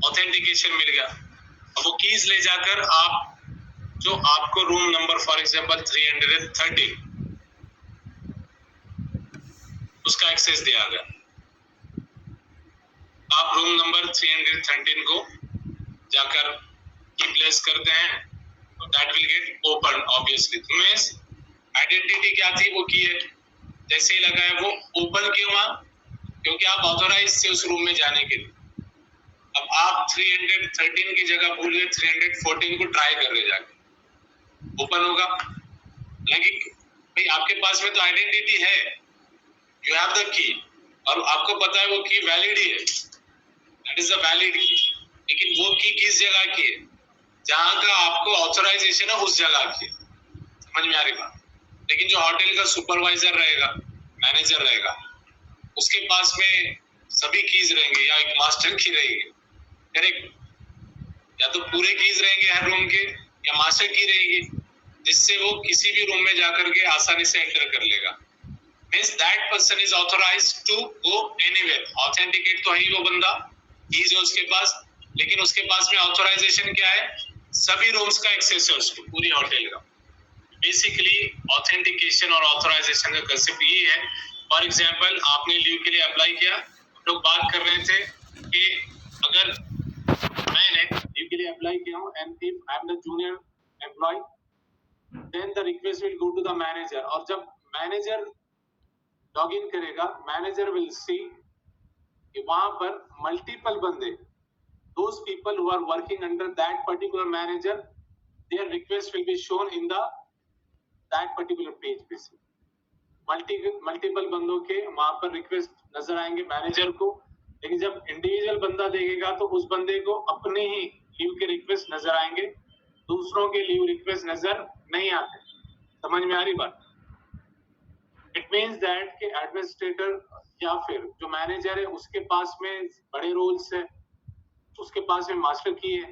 Authentication मिल गया। अब वो कीज ले जाकर आप जो आपको रूम नंबर फॉर एग्जांपल 313 उसका एक्सेस दिया गया, आप रूम नंबर 313 को जाकर की प्लेस करते हैं तो that will get open obviously. Means identity क्या थी वो की है, जैसे ही लगा है वो ओपन क्यों हुआ, क्योंकि आप ऑथोराइज थे उस रूम में जाने के लिए। अब आप 313 की जगह भूल गए 314 को ट्राई कर रहे जाके, ओपन होगा। लेकिन भाई आपके पास में तो आइडेंटिटी है, यू हैव द की, और आपको पता है वो की वैलिड ही है, दैट इज द वैलिड की। लेकिन वो की किस जगह की है, जहां का आपको ऑथोराइजेशन है उस जगह की, समझ में आ रही बात। लेकिन जो होटल का सुपरवाइजर रहेगा, मैनेजर रहेगा, उसके पास में सभी कीज रहेंगे या एक मास्टर की रहेगी, करेक्ट, या तो पूरे कीज रहेंगे हर रूम के या मास्टर की रहेगी, जिससे वो किसी भी रूम में जाकर के आसानी से एंटर कर लेगा। Means that person is authorized to go anywhere. Authenticate तो है ही वो बंदा, कीज है उसके पास, लेकिन उसके पास में ऑथोराइजेशन क्या है, सभी रूम्स का एक्सेस है उसको, पूरी होटल का। बेसिकली ऑथेंटिकेशन और ऑथोराइजेशन का कंसेप्ट ये है। फॉर एग्जांपल आपने लीव के लिए अप्लाई किया, लोग बात कर रहे थे कि अगर मैंने लीव के लिए अप्लाई किया हूं and if I am the junior employee then the request will go to the manager, और जब मैनेजर लॉग इन करेगा मैनेजर विल सी कि वहां पर मल्टीपल बंदे, those people who are working under that particular manager, their request will be shown in the that particular page basically। Multiple बंदों के वहां पर रिक्वेस्ट नजर आएंगे मैनेजर को, लेकिन जब इंडिविजुअल बंदा देखेगा तो उस बंदे को अपने ही लीव के रिक्वेस्ट नजर आएंगे, दूसरों के लीव रिक्वेस्ट नजर नहीं आते। समझ में आ रही बात। इट मींस दैट कि एडमिनिस्ट्रेटर या फिर जो मैनेजर है उसके पास में बड़े रोल्स है, उसके पास में मास्टर की है,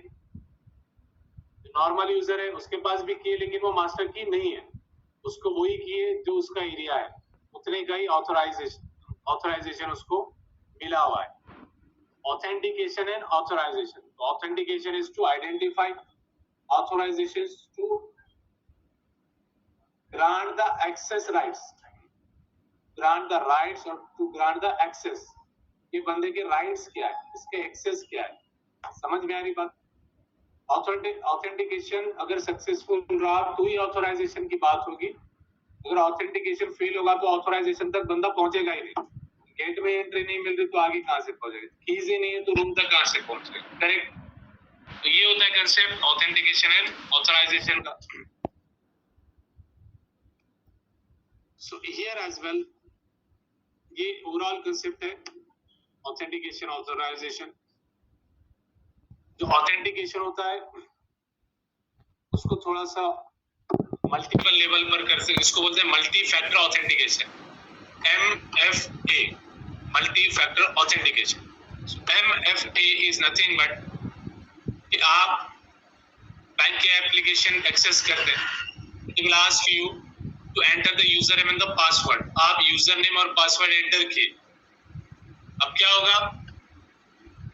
नॉर्मल यूजर है उसके पास भी की है, लेकिन वो मास्टर की नहीं है, उसको वही की है जो उसका एरिया है, उतने का ही ऑथराइजेशन उसको मिला हुआ है। Authentication and authorization, authentication is to identify, authorization is to grant the access rights, grant the rights और टू ग्रांट द एक्सेस। ये बंदे के राइट्स क्या है, इसके एक्सेस क्या है, समझ में आ रही बात। ऑथेंटिकेशन अगर सक्सेसफुल रहा तो ही ऑथराइजेशन की बात होगी, अगर ऑथेंटिकेशन फेल होगा तो ऑथराइजेशन तक बंदा पहुंचेगा ही नहीं। गेट में एंट्री नहीं मिल रही तो आगे कहां से पहुंचेगा, कीज ही नहीं है तो रूम तक कहां से पहुंचेगा, करेक्ट। तो ये होता है कंसेप्ट ऑथेंटिकेशन एंड ऑथराइजेशन का। सो हियर एज वेल ये ओवरऑल कंसेप्ट है ऑथेंटिकेशन ऑथराइजेशन। जो ऑथेंटिकेशन होता है उसको थोड़ा सा मल्टीपल लेवल पर कर सकते, इसको बोलते हैं multi factor authentication, MFA, multi factor authentication. MFA is nothing but कि आप बैंक के एप्लीकेशन एक्सेस करते हैं, it will ask you to enter the user name and the password. आप यूजर नेम और पासवर्ड एंटर किए, अब क्या होगा,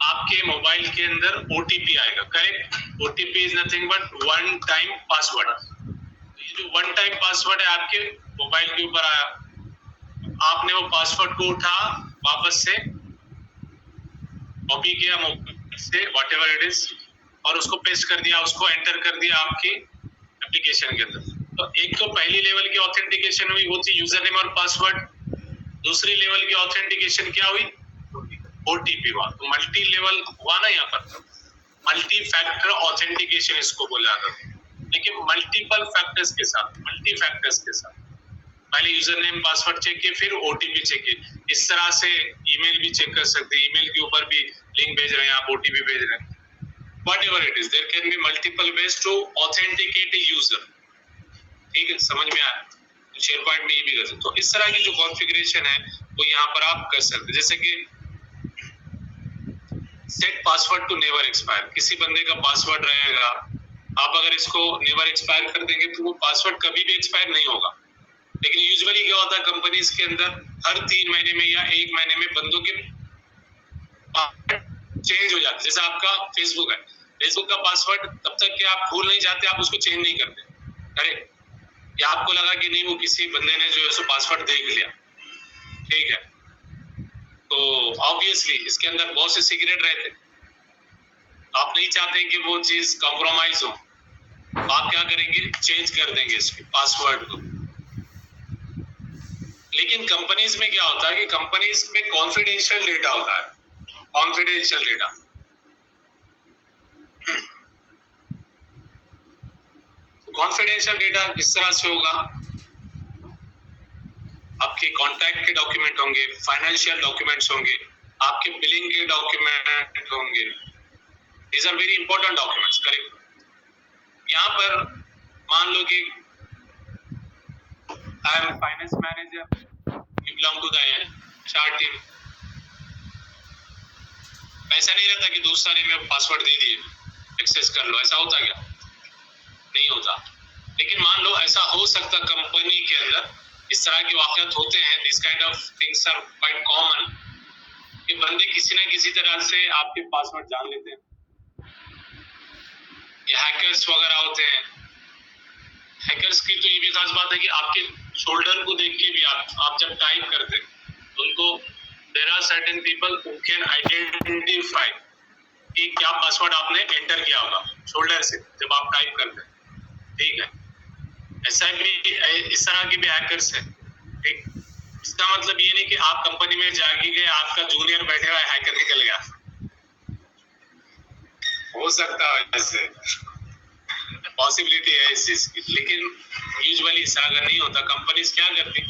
आपके मोबाइल के अंदर OTP आएगा, correct. OTP is nothing but one time password. ये जो वन टाइम पासवर्ड है आपके मोबाइल के ऊपर आया, आपने वो पासवर्ड को उठा वापस से कॉपी किया mobile say whatever it is और उसको पेस्ट कर दिया, उसको एंटर कर दिया आपकी एप्लीकेशन के अंदर। तो एक तो पहली लेवल की ऑथेंटिकेशन हुई, वो थी यूजर नेम और पासवर्ड। दूसरी लेवल की ऑथेंटिकेशन क्या हुई, OTP हुआ। तो मल्टी लेवल हुआ ना यहाँ पर, मल्टी फैक्टर ऑथेंटिकेशन इसको बोला जाता है। लेकिन मल्टीपल फैक्टर्स के साथ, मल्टी फैक्टर्स के साथ, पहले यूजर नेम पासवर्ड चेक किए, फिर OTP चेक किए। इस तरह से ईमेल भी चेक कर सकते हैं, ईमेल के ऊपर भी लिंक भेज रहे हैं आप, OTP भेज रहे हैं, whatever it is, there can be multiple ways to authenticate a user। ठीक है, समझ में आया। शेयर पॉइंट में ये भी कर सकते। तो इस तरह की जो कॉन्फ़िगरेशन है वो यहाँ पर आप कर सकते हैं। जैसे कि set password to never expire, किसी बंदे का पासवर्ड रहेगा, आप अगर इसको नेवर एक्सपायर कर देंगे तो वो पासवर्ड कभी भी एक्सपायर नहीं होगा। लेकिन यूजुअली क्या होता है कंपनीज के अंदर, हर 3 महीने में या 1 महीने में बंदों के चेंज हो जाता है। जैसे आपका फेसबुक है, फेसबुक का पासवर्ड तब तक कि आप भूल नहीं जाते, आप उसको चेंज नहीं करते। करेक्ट? या आपको लगा कि नहीं वो किसी बंदे ने जो है सो पासवर्ड देख लिया, ठीक है, तो ऑब्वियसली इसके अंदर बहुत से सीक्रेट रहते, आप नहीं चाहते कि वो चीज कॉम्प्रोमाइज हो, आप क्या करेंगे, चेंज कर देंगे इसके पासवर्ड को। लेकिन कंपनीज में क्या होता है कि कंपनीज में कॉन्फिडेंशियल डेटा होता है, कॉन्फिडेंशियल डेटा। कॉन्फिडेंशियल डेटा किस तरह से होगा, आपके कॉन्टैक्ट के डॉक्यूमेंट होंगे, फाइनेंशियल डॉक्यूमेंट्स होंगे, आपके बिलिंग के डॉक्यूमेंट होंगे, these are very important documents. Correct? यहाँ पर मान लो कि I am finance manager, you belong to the HR team. ऐसा नहीं रहता कि दूसरा ने मैं पासवर्ड दे दिए, एक्सेस कर लो, ऐसा होता क्या? नहीं होता। लेकिन मान लो ऐसा हो सकता कंपनी के अंदर, इस तरह के वाकयात होते हैं, this kind of things are quite common, कि बंदे किसी न किसी तरह से आपके पासवर्ड जान लेते हैं, या हैकर्स वगैरह होते हैं। हैकर्स की तो ये भी खास बात है कि आपके शोल्डर को देख के भी आप जब टाइप करते हैं तो उनको there are certain people who can identify कि क्या पासवर्ड आपने एंटर किया होगा शोल्डर से जब आप टाइप करते हैं, ठीक है। ऐसा भी इस तरह के भी हैकर्स है, ठीक। इसका मतलब ये नहीं कि आप कंपनी में जाके गए, आपका जूनियर बैठे हुआ हैकर निकल गया, हो सकता है ऐसे, पॉसिबिलिटी है इस चीज की। लेकिन यूजुअली ऐसा अगर नहीं होता, कंपनीज क्या करती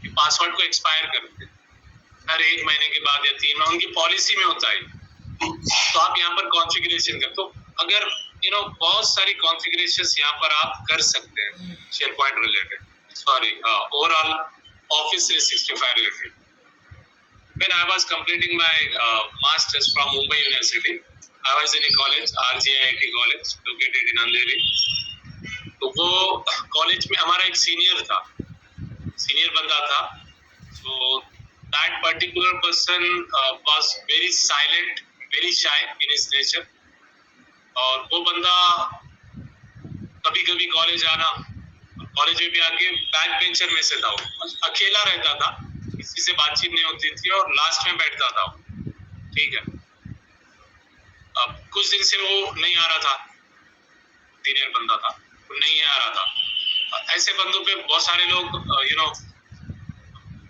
कि पासवर्ड को एक्सपायर करते हर 1 महीने के बाद या 3 महीने, उनकी पॉलिसी में होता है। तो आप यहाँ पर कॉन्फ़िगरेशन कर, तो अगर बहुत सारी कॉन्फ़िगरेशंस यहाँ पर आप कर सकते हैं share point related, sorry overall office 365 related. When I was completing my masters from Mumbai University, I was in a college, RGIT college, located in Andheri. तो वो कॉलेज में हमारा एक सीनियर बंदा था। So that particular person was very silent, very shy in his nature. और वो बंदा कभी कभी कॉलेज आना, कॉलेज में भी आके बैक बेंचर में से था, वो अकेला रहता था, किसी से बातचीत नहीं होती थी और लास्ट में बैठता था, ठीक है। अब कुछ दिन से वो नहीं आ रहा था, सीनियर बंदा था, वो नहीं आ रहा था। ऐसे बंदों पे बहुत सारे लोग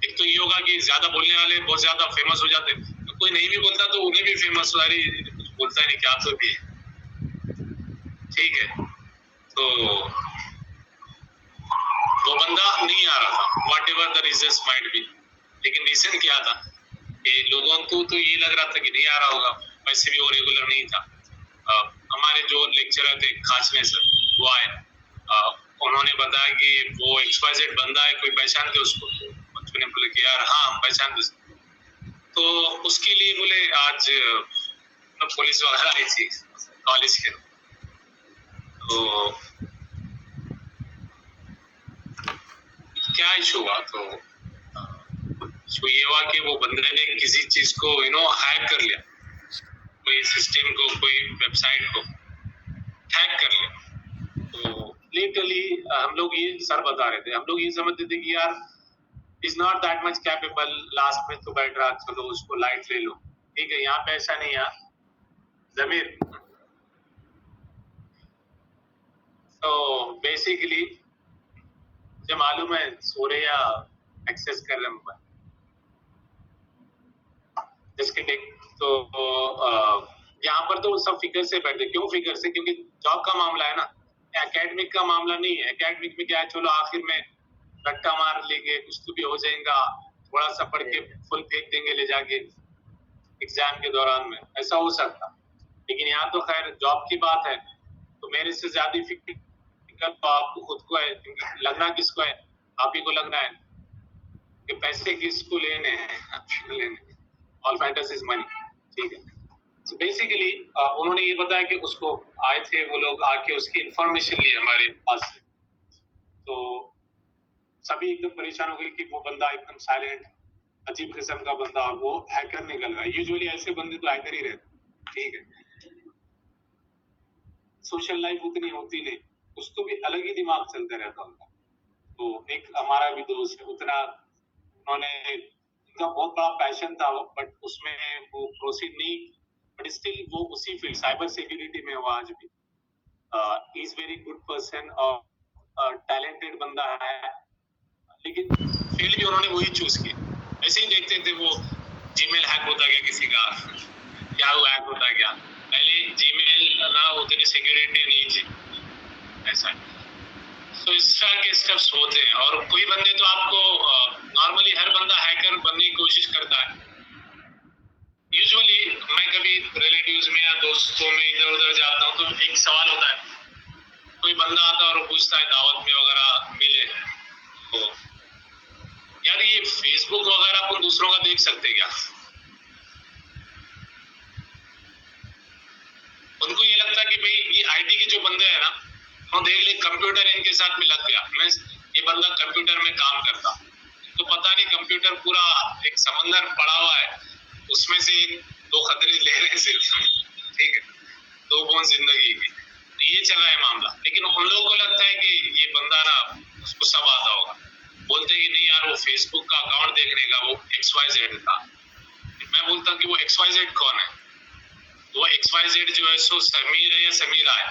एक तो ये होगा कि ज्यादा बोलने वाले बहुत ज्यादा फेमस हो जाते, तो कोई नहीं भी बोलता तो उन्हें भी फेमस हो रही, कुछ बोलता ही नहीं, क्या तो भी, ठीक है। तो वो बंदा नहीं आ रहा था, what ever the reasons might be. लेकिन रीजन क्या था कि लोगों को तो ये लग रहा था कि नहीं आ रहा होगा, वैसे भी वो रेगुलर नहीं था। हमारे जो लेक्चरर थे खाचने सर, वो आए, उन्होंने बताया कि वो XYZ बंदा है, कोई पहचानते उसको? बच्चों ने बोले कि यार हाँ हम पहचानते। तो उसके लिए बोले आज पुलिस वगैरह आई थी कॉलेज के, तो क्या इशू हुआ, तो इशू ये हुआ कि वो बंदे ने किसी चीज को हैक कर लिया, कोई सिस्टम को, कोई वेबसाइट को हैक कर लिया। तो लिटरली हम लोग ये सर बता रहे थे, हम लोग ये समझते थे कि यार is not that much capable, last में तो बैठ रहा, चलो उसको लाइट ले लो, ठीक है। यहाँ पे ऐसा नहीं है जमीर। तो बेसिकली मुझे मालूम है सूर्या एक्सेस कर रहे मोबाइल, जिसके देख तो यहाँ पर तो सब फिगर से बैठते। क्यों फिगर से? क्योंकि जॉब का मामला है ना, एकेडमिक का मामला नहीं है। एकेडमिक में क्या है, चलो आखिर में रट्टा मार लेंगे, कुछ तो भी हो जाएगा, थोड़ा सा पढ़ के फुल फेंक देंगे ले जाके एग्जाम के दौरान में, ऐसा हो सकता। लेकिन यहाँ तो खैर जॉब की बात है, तो मेरे से ज्यादा फिक्र तो आपको खुद को है। लगना किसको है? आप ही को लगना है कि पैसे किसको लेने हैं, ऑल मैटर्स इज मनी, ठीक है। So बेसिकली उन्होंने ये बताया कि उसको आए थे वो लोग, आके उसकी इंफॉर्मेशन ली हमारे पास से। तो सभी एकदम परेशान हो गए कि वो बंदा एकदम साइलेंट, अजीब किस्म का बंदा, और वो हैकर निकल रहा है। यूजुअली ऐसे बंदे तो हैकर ही रहते, ठीक है, सोशल लाइफ उतनी होती नहीं, उसको भी अलग ही दिमाग चलते रहता उनका। तो एक हमारा भी दोस्त है, उतना उन्होंने, उनका बहुत बड़ा पैशन था बट उसमें वो प्रोसीड नहीं, बट स्टिल वो उसी फील्ड साइबर सिक्योरिटी में वो आज भी इज वेरी गुड पर्सन और टैलेंटेड बंदा है, लेकिन फील्ड भी उन्होंने वही चूज की। ऐसे ही देखते थे वो जीमेल हैक होता गया किसी का, क्या हुआ हैक होता गया, पहले जीमेल ना उतनी सिक्योरिटी नहीं थी, ऐसा। तो इस तरह के स्टेप्स होते हैं, और कोई बंदे तो आपको नॉर्मली हर बंदा हैकर बनने की कोशिश करता है। यूजुअली मैं कभी रिलेटिव्स में या दोस्तों में इधर उधर जाता हूँ तो एक सवाल होता है, कोई बंदा आता है और पूछता है दावत में वगैरह मिले तो यार ये फेसबुक वगैरह अपन दूसरों का देख सकते क्या? उनको ये लगता है कि भाई ये आईटी के जो बंदे हैं ना, वो देख ले कंप्यूटर इनके साथ में लग गया, मैं ये बंदा कंप्यूटर में काम करता, तो पता नहीं कंप्यूटर पूरा एक समंदर पड़ा हुआ है, उसमें से दो खतरे ले रहे हैं सिर्फ, ठीक है, दो बूंद जिंदगी की, तो ये चल रहा है मामला। लेकिन उन लोगों को लगता है कि ये बंदा ना उसको सब आता होगा, बोलते हैं कि नहीं यार वो फेसबुक का अकाउंट देखने का वो XYZ था। मैं बोलता हूँ कि वो XYZ कौन है? वो XYZ जो है सो समीर है या समीरा है।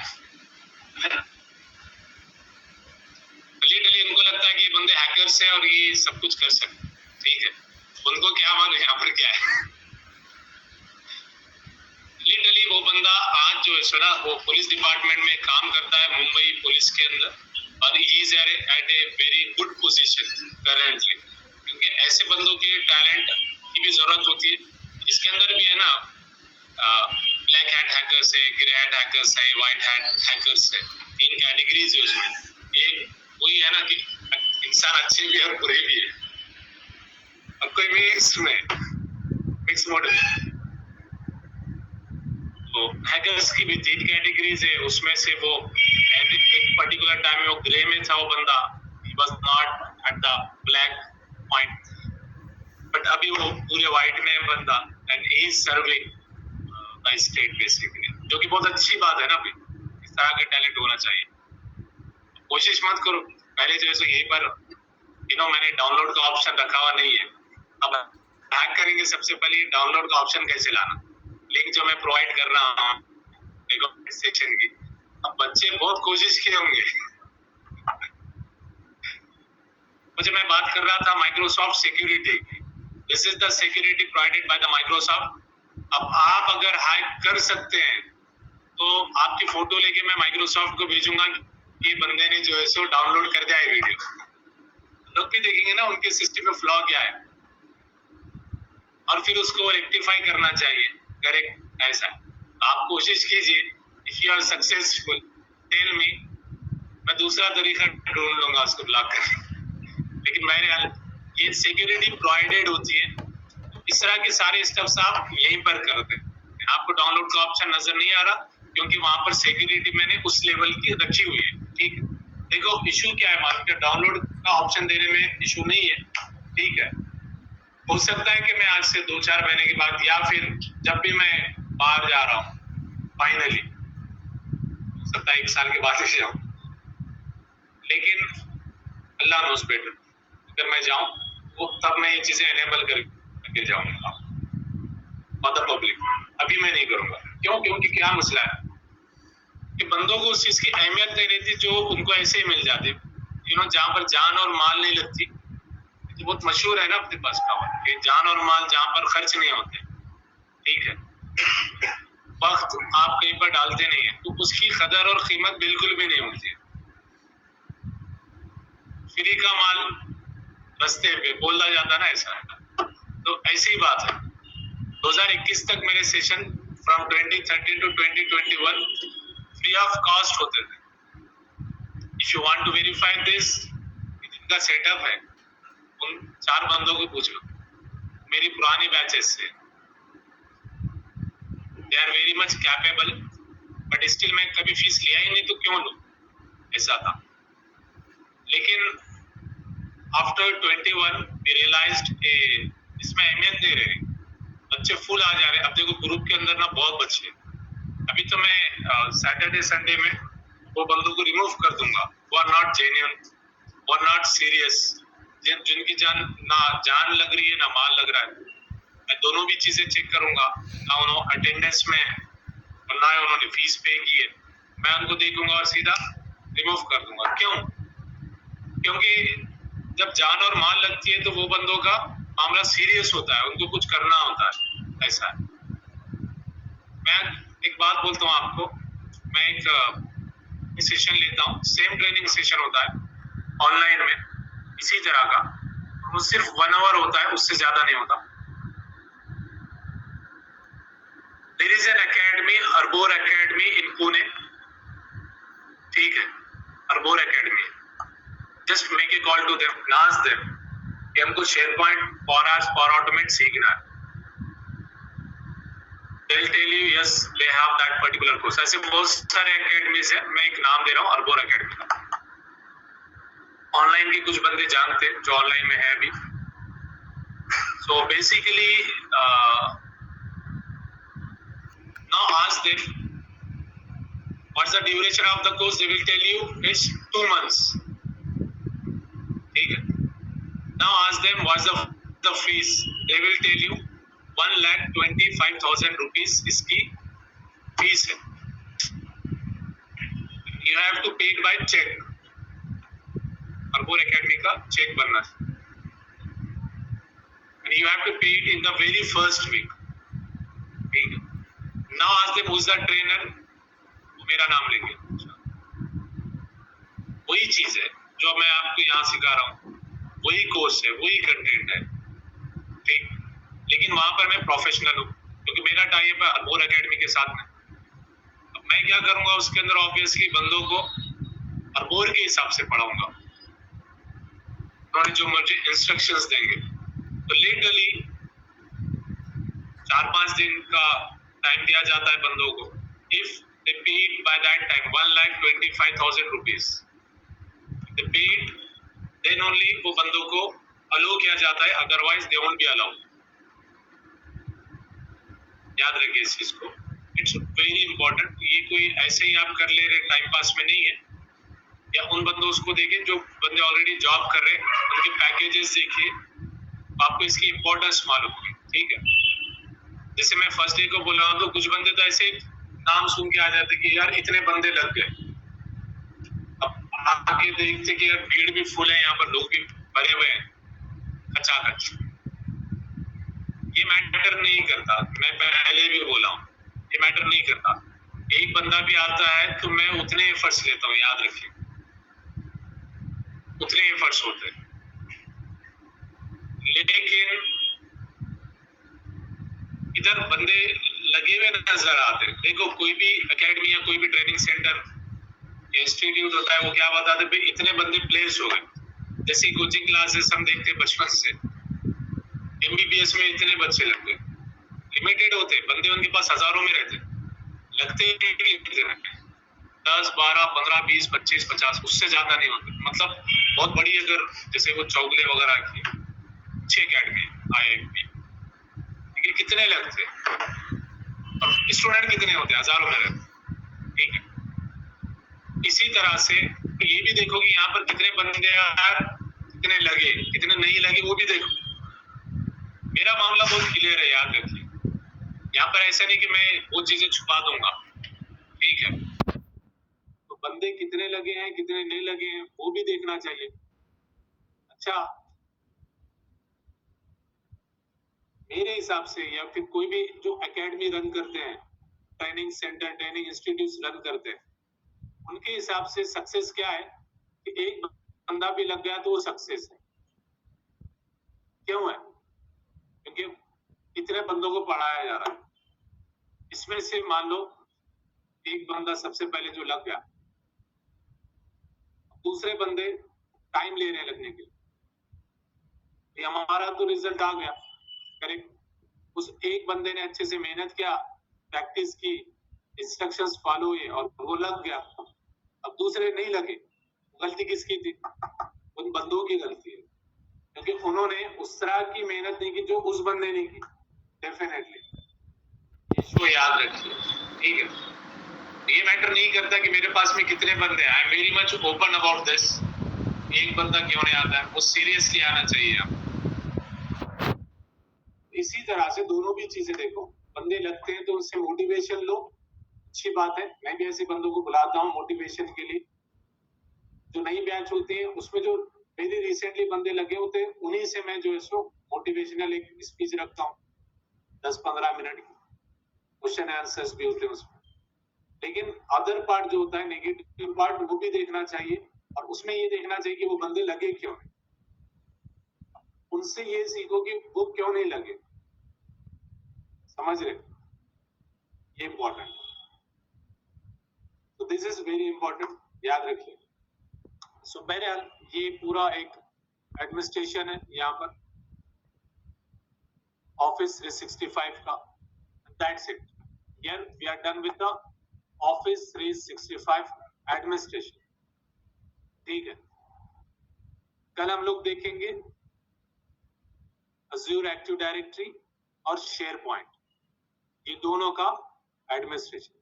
लिटरली इनको लगता है कि ये बंदे हैकर्स है और ये सब कुछ कर सकते, ठीक है, उनको क्या मालूम यहाँ पर क्या है। लिटरली वो बंदा आज जो है सुना वो पुलिस डिपार्टमेंट में काम करता है मुंबई पुलिस के अंदर, और he is at a very good position currently, क्योंकि ऐसे बंदों के टैलेंट की भी जरूरत होती है। इसके अंदर भी है ना ब्लैक हैट हैकर्स है, ग्रे हैट हैकर्स है, व्हाइट हैट हैकर्स है, तीन कैटेगरीज है उसमें। एक वही है ना कि इंसान अच्छे भी है और बुरे भी है, और कोई मिक्स मॉडल। तो हैकर्स की भी तीन कैटेगरीज है, उसमें से वो एक पर्टिकुलर टाइम में वो ग्रे में था वो बंदा, he was not at the black point, but अभी वो पूरे व्हाइट में है बंदा, and he is serving the state basically, जो कि बहुत अच्छी बात है ना। अभी इस तरह का टैलेंट होना चाहिए। कोशिश मत करो, पहले जो है यहीं पर मैंने डाउनलोड का ऑप्शन रखा हुआ नहीं है। अब हैक करेंगे सबसे पहले डाउनलोड का ऑप्शन कैसे लाना, लिंक जो मैं प्रोवाइड कर रहा हूँ सेक्शन की, अब बच्चे बहुत कोशिश किए होंगे। मुझे मैं बात कर रहा था माइक्रोसॉफ्ट सिक्योरिटी की, this is the security provided by the Microsoft. अब आप अगर हैक कर सकते हैं तो आपकी फोटो लेके मैं माइक्रोसॉफ्ट को भेजूंगा कि बंदे ने जो है सो डाउनलोड कर दिया है वीडियो, लोग भी देखेंगे ना उनके सिस्टम में फ्लॉ क्या है, और फिर उसको रेक्टिफाई करना चाहिए, करेक्ट ऐसा। आप कोशिश कीजिए, if you are successful tell me, मैं दूसरा तरीका ढूंढ लूंगा उसको ब्लॉक करने। लेकिन मेरे ये सिक्योरिटी प्रोवाइडेड होती है, इस तरह के सारे स्टेप्स आप यहीं पर करते हैं। आपको डाउनलोड का ऑप्शन नजर नहीं आ रहा क्योंकि वहां पर सिक्योरिटी मैंने उस लेवल की रखी हुई है, ठीक है। देखो इशू क्या है, मार्केट डाउनलोड का ऑप्शन देने में इशू नहीं है, ठीक है। हो सकता है कि मैं आज से 2-4 महीने के बाद या फिर जब भी मैं बाहर जा रहा हूँ फाइनली, हो सकता है 1 साल के बाद ही जाऊँ, लेकिन अल्लाह नोस बेटर, अगर मैं जाऊँ वो तब मैं ये चीजें एनेबल करके जाऊंगा मतलब पब्लिक, अभी मैं नहीं करूंगा। क्यों? क्योंकि क्या मसला है कि बंदों को उस चीज की अहमियत नहीं रहती जो उनको ऐसे ही मिल जाती, जहाँ पर जान और माल नहीं लगती। तो बहुत मशहूर है ना अपने पास कहावत कि जान और माल जहाँ पर खर्च नहीं होते, ठीक है, वक्त आप कहीं पर डालते नहीं है तो उसकी कदर और कीमत बिल्कुल भी नहीं होती। फ्री का माल रस्ते पे बोला जाता ना, ऐसा। तो ऐसी ही बात है, 2021 तक मेरे session from 2013 to 2021 free of cost होते थे। If you want to verify this, जिनका सेटअप है उन 4 बंदों को पूछ लो मेरी पुरानी बैचेस से, they are very much capable, but still मैं कभी फीस लिया ही नहीं तो क्यों लूं, ऐसा था। लेकिन आफ्टर 21 वी रियलाइज्ड इसमें अहमियत नहीं रही, बच्चे फुल आ जा रहे हैं। अब देखो ग्रुप के अंदर ना बहुत बच्चे, अभी तो मैं सैटरडे संडे में वो बंदों को रिमूव कर दूंगा, वो आर नॉट जेन्युइन, वो आर नॉट सीरियस, जिनकी जान लग रही है ना माल लग रहा है। मैं दोनों भी चीजें चेक करूंगा, ना उन्होंने अटेंडेंस में और ना उन्होंने फीस पे की है, मैं उनको देखूंगा और सीधा रिमूव कर दूंगा। क्यों? क्योंकि जब जान और माल लगती है तो वो बंदों का मामला सीरियस होता है, उनको कुछ करना होता है, ऐसा है। मैं एक बात बोलता हूँ आपको, मैं एक सेशन लेता हूँ, सेम ट्रेनिंग सेशन होता है ऑनलाइन में इसी तरह का, वो सिर्फ 1 आवर होता है, उससे ज्यादा नहीं होता। There is an academy, Arbor academy in Pune, ठीक है, Arbor academy. Just make a call to them, ask them कि हमको शेयरपॉइंट पावर ऑटोमेट सीखना है। They'll tell you yes, they have that particular course. ऐसे बहुत सारे एकेडमीज है, मैं एक नाम दे रहा हूँ अर्बोर एकेडमी का। ऑनलाइन के कुछ बंदे जानते हैं जो ऑनलाइन में है अभी। So basically, now ask them what's the duration of the course. They will tell you it's 2 months. ठीक है। Now ask them what's the fees. They will tell you 1,25,000 rupees इसकी फीस है। You have to pay it by check. Arbor academy का check बनना है। And you have to pay it in the very first week. ठीक है। Now ask them who's the trainer. वो मेरा नाम लेंगे। वही चीज है जो मैं आपको यहाँ सिखा रहा हूँ, वही कोर्स है, वही कंटेंट है, ठीक। लेकिन वहां पर मैं प्रोफेशनल हूँ क्योंकि मेरा टाइप है अर्बोर एकेडमी के साथ में। अब मैं क्या करूंगा उसके अंदर, ऑब्वियसली बंदों को अर्बोर के हिसाब से पढ़ाऊंगा, उन्होंने जो मुझे इंस्ट्रक्शंस देंगे। तो लिटरली 4-5 दिन का टाइम दिया जाता है बंदों को। If they paid by that time 1,25,000 rupees, they paid, then only वो बंदों को अलो किया जाता है, otherwise they won't be allowed. याद रखिए इस चीज को, इट्स वेरी इंपॉर्टेंट। ये कोई ऐसे ही आप कर ले रहे टाइम पास में नहीं है, या उन बंदों को देखें जो बंदे ऑलरेडी जॉब कर रहे हैं, उनके पैकेजेस देखिए, आपको इसकी इंपॉर्टेंस मालूम होगी, ठीक है। जैसे मैं फर्स्ट डे को बोल रहा हूँ तो कुछ बंदे तो ऐसे नाम सुन के आ जाते कि यार इतने बंदे लग गए। अब आगे देखते कि यार भीड़ भी फुल है, यहाँ पर लोग भी भरे हुए हैं खचाखच। ये मैटर नहीं करता, मैं पहले भी बोला हूँ, ये मैटर नहीं करता। एक बंदा भी आता है तो मैं उतने एफर्ट्स लेता हूँ, याद रखिए, उतने एफर्ट्स होते हैं। लेकिन इधर बंदे लगे हुए नजर आते हैं। देखो कोई भी एकेडमी या कोई भी ट्रेनिंग सेंटर इंस्टीट्यूट होता है, वो क्या बताते हैं, इतने बंदे प्लेस हो गए। जैसे कोचिंग क्लासेस हम देखते हैं बचपन से, एमबीबीएस में इतने बच्चे लग गए, लिमिटेड होते बंदे, उनके पास हजारों में रहते, लगते 10, 12, 15, 20, 25, 50, उससे ज्यादा नहीं होते। मतलब बहुत बड़ी, अगर जैसे वो चौगले वगैरह की 6 अकेडमी IIMP, लेकिन कितने लगते और स्टूडेंट कितने होते, हजारों में रहते, ठीक है। इसी तरह से ये भी देखो कि यहाँ पर कितने बंदे यार, कितने लगे, कितने नहीं लगे, वो भी देखो। मेरा मामला बहुत क्लियर है, याद रखिए। यहाँ पर ऐसा नहीं कि मैं वो चीजें छुपा दूंगा, ठीक है। तो बंदे कितने लगे हैं, कितने नहीं लगे हैं, वो भी देखना चाहिए। अच्छा, मेरे हिसाब से या फिर कोई भी जो एकेडमी रन करते हैं, training centre, training institute run करते हैं, उनके हिसाब से सक्सेस क्या है कि एक बंदा भी लग गया तो वो सक्सेस है। क्यों है? क्योंकि इतने बंदों को पढ़ाया जा रहा है, इसमें से मान लो एक बंदा सबसे पहले जो लग गया, दूसरे बंदे टाइम ले रहे हैं लगने के लिए, हमारा तो रिजल्ट आ गया, करेक्ट। उस एक बंदे ने अच्छे से मेहनत किया, प्रैक्टिस की, इंस्ट्रक्शंस फॉलो हुए और वो लग गया। अब दूसरे नहीं लगे, गलती किसकी थी? उन बंदों की गलती है, क्योंकि उन्होंने उस तरह की मेहनत नहीं की जो उस बंदे ने की। डेफिनेटली इसको याद रखिए, ठीक है। ये मैटर नहीं करता कि मेरे पास में कितने बंदे हैं, I am very much open about this. एक बंदा क्यों नहीं आता है, वो सीरियसली आना चाहिए आप। इसी तरह से दोनों भी चीजें देखो, बंदे लगते हैं तो उनसे मोटिवेशन लो, अच्छी बात है। मैं भी ऐसे बंदों को बुलाता हूँ मोटिवेशन के लिए। जो नई बैच होती है उसमें जो वेरी रिसेंटली बंदे लगे होते हैं, उन्हीं से मैं जो है सो मोटिवेशनल एक स्पीच रखता हूँ 10-15 मिनट की, क्वेश्चन आंसर्स भी होते हैं उसमें। लेकिन अदर पार्ट जो होता है, नेगेटिव पार्ट, वो भी देखना चाहिए, और उसमें ये देखना चाहिए कि वो बंदे लगे क्यों नहीं। उनसे ये सीखो कि वो क्यों नहीं लगे, समझ रहे, ये इंपॉर्टेंट। तो दिस इज वेरी इंपॉर्टेंट, याद रखिए। सो बहरहाल ये पूरा एक एडमिनिस्ट्रेशन है यहाँ पर ऑफिस 365 का। That's it, here we are done with the office 365 administration, ठीक है। कल हम लोग देखेंगे Azure एक्टिव डायरेक्टरी और SharePoint, ये दोनों का एडमिनिस्ट्रेशन।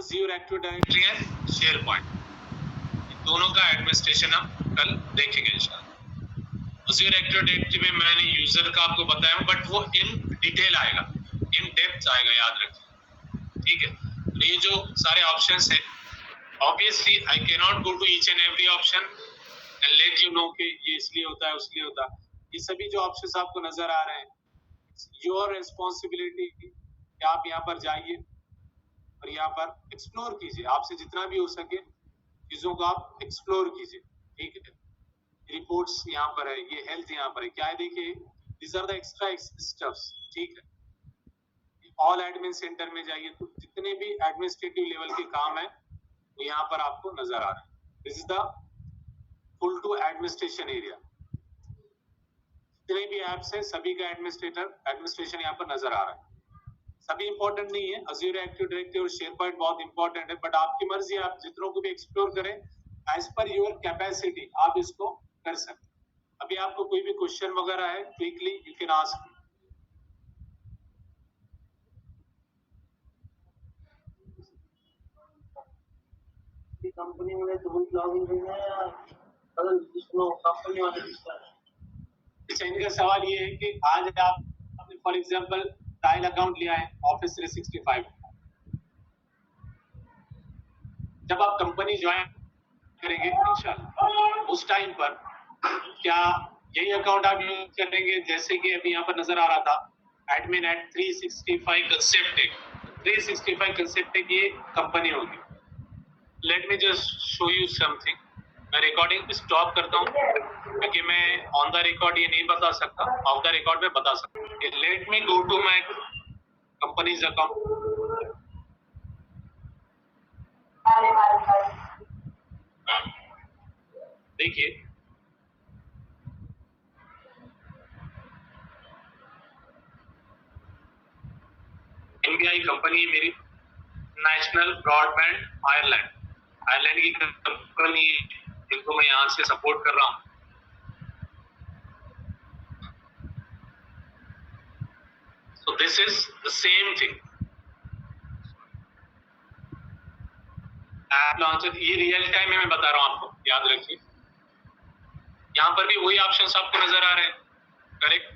Azure एक्टिव डायरेक्टरी है, SharePoint, ये दोनों का एडमिनिस्ट्रेशन हम कल देखेंगे इंशाल्लाह। Azure एक्टिव डायरेक्टरी में मैंने यूजर का आपको बताया हूं, बट वो इन डिटेल आएगा, इन डेप्थ आएगा, याद रखिए, ठीक है। तो ये जो सारे ऑप्शंस हैं, obviously I can not go to each and every option and let you know कि ये इसलिए होता है, उसलिए होता है। ये सभी जो ऑप्शंस आपको नजर आ रहे हैं, योर रिस्पॉन्सिबिलिटी कि आप यहाँ पर जाइए और यहाँ पर एक्सप्लोर कीजिए, आपसे जितना भी हो सके चीजों को आप एक्सप्लोर कीजिए, ठीक है। रिपोर्ट्स यहाँ पर है, ये हेल्थ यहाँ पर है, क्या है देखिए, this are the extra stuffs, ठीक है। ऑल एडमिन सेंटर में जाइए तो जितने भी एडमिनिस्ट्रेटिव लेवल के काम है वो यहाँ पर आपको नजर आ रहा है। This is the full to administration area, जितने भी एप्स हैं सभी का एडमिनिस्ट्रेशन यहाँ पर नजर आ रहा है। सभी इंपॉर्टेंट नहीं है, Azure एक्टिव डायरेक्टरी और SharePoint बहुत इंपॉर्टेंट है, बट आपकी मर्जी, आप जितनों को भी एक्सप्लोर करें एज पर योर कैपेसिटी, आप इसको कर सकते। अभी आपको कोई भी क्वेश्चन वगैरह है, quickly you can ask. Company में तो लॉगिन करना है या अगर जिसको कंपनी वाले अच्छा, इनका सवाल ये है कि आज आपने फॉर एग्जांपल ट्रायल अकाउंट लिया है ऑफिस 365, जब आप कंपनी ज्वाइन करेंगे इंशाल्लाह उस टाइम पर क्या यही अकाउंट आप यूज करेंगे, जैसे कि अभी यहाँ पर नजर आ रहा था admin@365 कंसेप्टेक, 365 कंसेप्टेक ये कंपनी होगी। Let me just show you something, मैं रिकॉर्डिंग स्टॉप करता हूँ क्योंकि मैं ऑन द रिकॉर्ड ये नहीं बता सकता, ऑफ द रिकॉर्ड में बता सकता। Let me go to my company's account. देखिए एनबीआई कंपनी मेरी, नेशनल ब्रॉडबैंड आयरलैंड की कंपनी, जिनको मैं यहाँ से सपोर्ट कर रहा हूँ। So this is the same thing. App launcher ये रियल टाइम में मैं बता रहा हूँ आपको, याद रखिए। यहाँ पर भी वही ऑप्शंस आपको नजर आ रहे हैं, करेक्ट,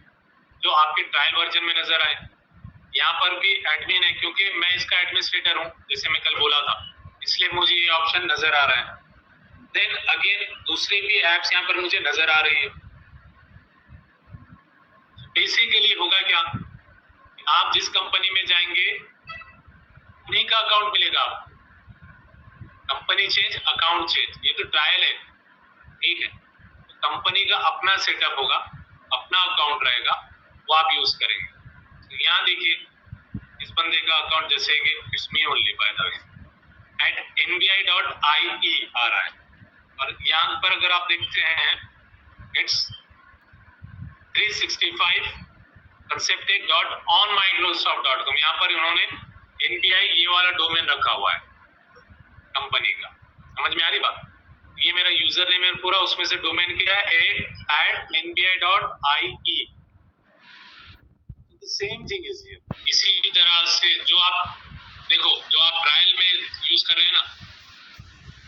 जो आपके ट्रायल वर्जन में नजर आए। यहाँ पर भी एडमिन है, क्योंकि मैं इसका एडमिनिस्ट्रेटर हूँ, जैसे मैं कल बोला था, इसलिए मुझे ये ऑप्शन नजर आ रहा है। देन अगेन दूसरी भी एप्स यहाँ पर मुझे नजर आ रही है। बेसिकली होगा क्या, आप जिस कंपनी में जाएंगे उन्हीं का अकाउंट मिलेगा आपको। कंपनी चेंज, अकाउंट चेंज, ये तो ट्रायल है, ठीक है। कंपनी का अपना सेटअप होगा, अपना अकाउंट रहेगा, वो आप यूज करेंगे। तो यहाँ देखिए इस बंदे का अकाउंट, जैसे कि it's me only by the way @nbi.ie आ रहा है, और यहाँ पर अगर आप देखते हैं इट्स 365 conceptec.onmicrosoft.com, यहाँ पर उन्होंने NBI ये वाला डोमेन रखा हुआ है कंपनी का। समझ में आ रही बात? ये मेरा यूजर नेम है पूरा, उसमें से डोमेन क्या है, @nbi.ie। Same thing is here. इसी तरह से जो आप देखो, जो आप ट्रायल में यूज कर रहे हैं ना,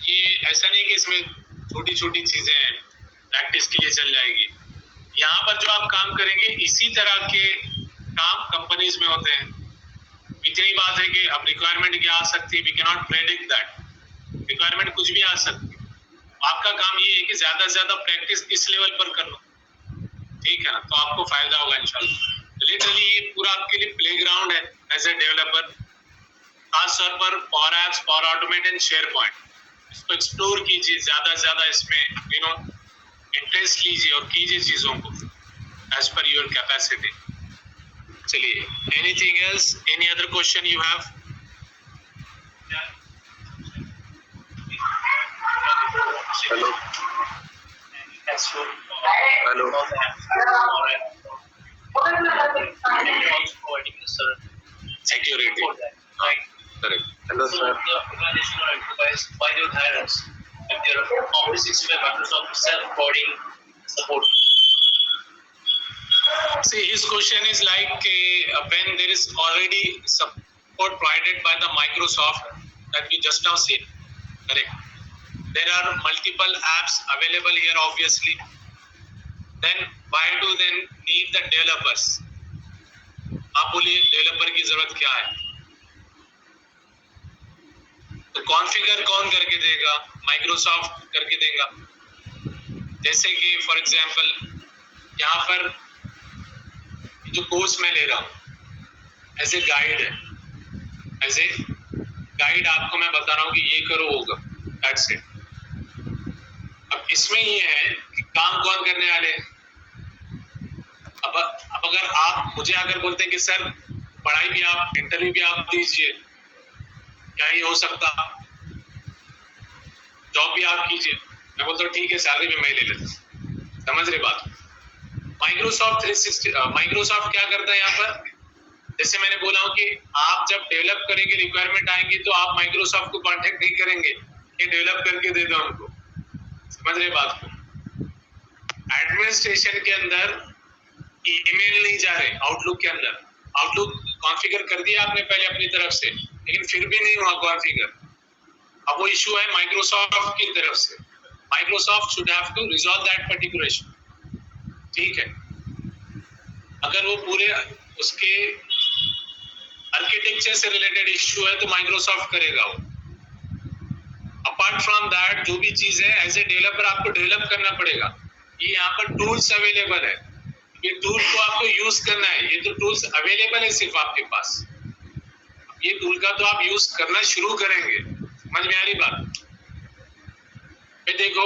ये ऐसा नहीं कि इसमें छोटी छोटी चीजें हैं, प्रैक्टिस के लिए चल जाएगी। यहाँ पर जो आप काम करेंगे इसी तरह के काम कंपनीज में होते हैं। इतनी बात है कि अब रिक्वायरमेंट क्या आ सकती है, we can not predict that. Requirement कुछ भी आ सकती है। आपका काम ये है कि ज्यादा से ज्यादा प्रैक्टिस इस लेवल पर कर लो, ठीक है ना, तो आपको फायदा होगा इंशाल्लाह। लिटरली ये पूरा आपके लिए प्लेग्राउंड है एज ए डेवलपर, खासतौर पर power apps, power automate and share point. इसको एक्सप्लोर कीजिए ज्यादा से ज्यादा, इसमें इंटरेस्ट लीजिए और कीजिए चीजों को एज पर योर कैपेसिटी। चलिए, anything else, any other question you have? Hello hello security, correct. Hello sir, why do you hire us? If you're Office 365 Microsoft self-coding support. See, his question is like when there is already support provided by the Microsoft that we just now said, correct? There are multiple apps available here, obviously. Then why do they need the developers? आप बोलिए developer की जरूरत क्या है? तो configure कौन करके देगा? माइक्रोसॉफ्ट करके देगा। जैसे कि फॉर एग्जांपल यहाँ पर जो कोर्स मैं ले रहा हूँ एज ए गाइड है, एज ए गाइड आपको मैं बता रहा हूँ कि ये करो होगा, दैट्स इट। अब इसमें ये है कि काम कौन करने वाले हैं। अब अगर आप मुझे अगर बोलते हैं कि सर पढ़ाई भी आप, इंटरव्यू भी आप दीजिए, क्या ये हो सकता? जॉब भी आप कीजिए, मैं बोलता हूँ ठीक है, सैलरी भी मैं ले लेता हूँ। समझ रहे बात? माइक्रोसॉफ्ट 360, माइक्रोसॉफ्ट क्या करता है यहाँ पर? जैसे मैंने बोला हूँ कि आप जब डेवलप करेंगे, रिक्वायरमेंट आएंगी, तो आप माइक्रोसॉफ्ट को कॉन्टेक्ट नहीं करेंगे कि डेवलप करके दे दो हमको। समझ रहे बात को? एडमिनिस्ट्रेशन के अंदर ईमेल नहीं जा रहे, आउटलुक के अंदर। आउटलुक कॉन्फ़िगर कर दिया आपने पहले अपनी तरफ से, लेकिन फिर भी नहीं हुआ कॉन्फ़िगर। अब वो इशू है माइक्रोसॉफ्ट की तरफ से। Microsoft should have to resolve that particular issue, ठीक है? अगर वो पूरे उसके आर्किटेक्चर से रिलेटेड इशू है तो माइक्रोसॉफ्ट करेगा वो। अपार्ट फ्रॉम दैट जो भी चीज है एज ए डेवलपर आपको डेवलप करना पड़ेगा। ये यहाँ पर टूल्स अवेलेबल है, ये टूल को आपको यूज करना है। ये तो टूल्स अवेलेबल है सिर्फ आपके पास, ये टूल का तो आप यूज करना शुरू करेंगे। समझ में आ रही बात? ये देखो,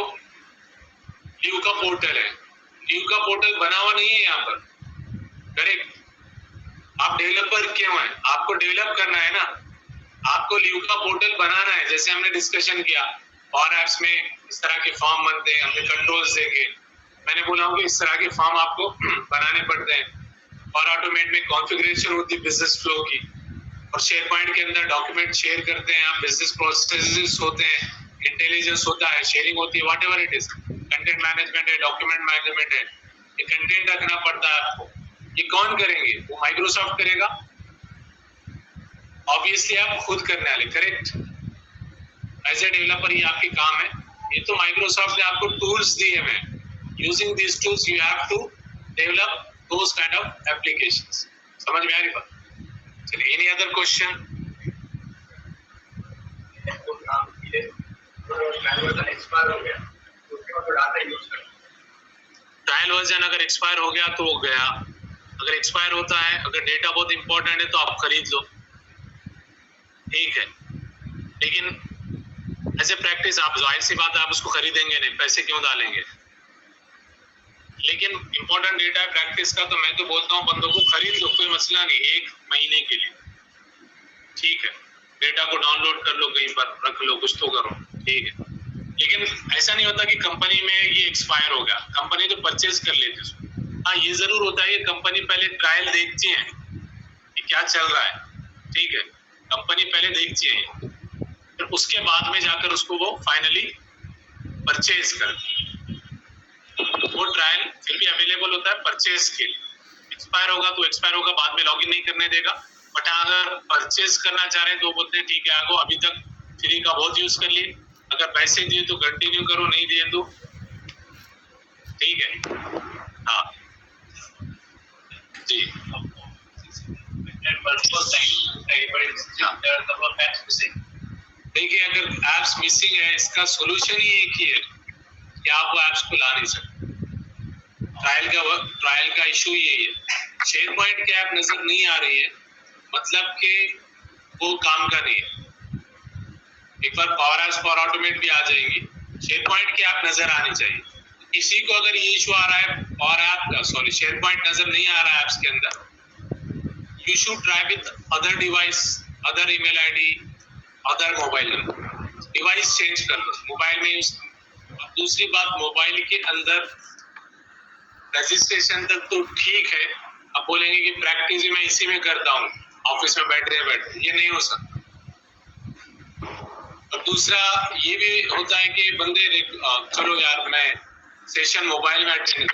ल्यू का पोर्टल है, ल्यू का पोर्टल बना हुआ नहीं है यहाँ पर, करेक्ट? आप डेवलपर क्यों हैं? आपको डेवलप करना है ना, आपको ल्यू का पोर्टल बनाना है। जैसे हमने डिस्कशन किया, और एप्स में इस तरह के फॉर्म बनते हैं, हमने कंट्रोल्स देखे। मैंने बोला हूँ कि इस तरह के फॉर्म आपको बनाने पड़ते हैं। और ऑटोमेट में कॉन्फ़िगरेशन होती है बिजनेस फ्लो की, और शेयर पॉइंट के अंदर डॉक्यूमेंट शेयर करते हैं आप, बिजनेस प्रोसेसेस होते हैं, इंटेलिजेंस होता है, शेयरिंग होती है, what ever it is, content management है, डॉक्यूमेंट मैनेजमेंट है, ये कंटेंट रखना पड़ता है आपको। ये कौन करेंगे? वो माइक्रोसॉफ्ट करेगा, ऑब्वियसली आप खुद करने वाले, करेक्ट? एज ए डेवलपर ये आपके काम है। ये तो माइक्रोसॉफ्ट ने आपको टूल्स दिए हैं, using this tools you have to develop those kind of applications. समझ में आ रही बात? चलिए, any other question? Trial version अगर एक्सपायर हो गया तो हो गया। अगर एक्सपायर होता है, अगर डेटा बहुत इंपॉर्टेंट है तो आप खरीद लो, ठीक है? लेकिन ऐसे प्रैक्टिस आप, जाहिर सी बात है आप उसको खरीदेंगे नहीं, पैसे क्यों डालेंगे? लेकिन इंपॉर्टेंट डेटा है प्रैक्टिस का, तो मैं तो बोलता हूँ बंदों को खरीद लो, कोई मसला नहीं, 1 महीने के लिए, ठीक है? डेटा को डाउनलोड कर लो, कहीं पर रख लो, कुछ तो करो, ठीक है? लेकिन ऐसा नहीं होता कि कंपनी में ये एक्सपायर हो गया, कंपनी तो परचेज कर लेती है। हाँ, ये जरूर होता है कि कंपनी पहले ट्रायल देखती है कि क्या चल रहा है, ठीक है? कंपनी पहले देखती है, फिर उसके बाद में जाकर उसको वो फाइनली परचेज करती है। वो ट्रायल फिर भी अवेलेबल होता है परचेज के लिए। एक्सपायर होगा तो एक्सपायर होगा, बाद में लॉगिन नहीं करने देगा। बट अगर परचेज करना चाह रहे हैं तो बोलते हैं ठीक है आगो, अभी तक फ्री का बहुत यूज कर लिए, अगर पैसे दिए तो कंटिन्यू करो, नहीं दिए तो ठीक है। हाँ जी देखिए, अगर एप्स मिसिंग है इसका सोल्यूशन ही एक ही है कि आप वो एप्स को ला नहीं सकते। ट्रायल का इशू यही है। शेयर पॉइंट की ऐप नजर नहीं आ रही है मतलब कि वो काम का नहीं है। एक बार पावर एप्स फॉर ऑटोमेट भी आ जाएंगी, शेयर पॉइंट की ऐप नजर आनी चाहिए। किसी को अगर ये इशू आ रहा है पावर ऐप का, सॉरी शेयर पॉइंट नजर नहीं आ रहा है ऐप्स के अंदर, you should try with other device, other email ID, other mobile number, device change कर लो, मोबाइल में यूज। दूसरी बात, मोबाइल के अंदर रजिस्ट्रेशन तक तो ठीक है, अब बोलेंगे कि प्रैक्टिस मैं इसी में करता हूँ, ऑफिस में बैठ रहे, ये नहीं हो सकता। और दूसरा ये भी होता है कि बंदे चलो यार मैं सेशन मोबाइल में अटेंड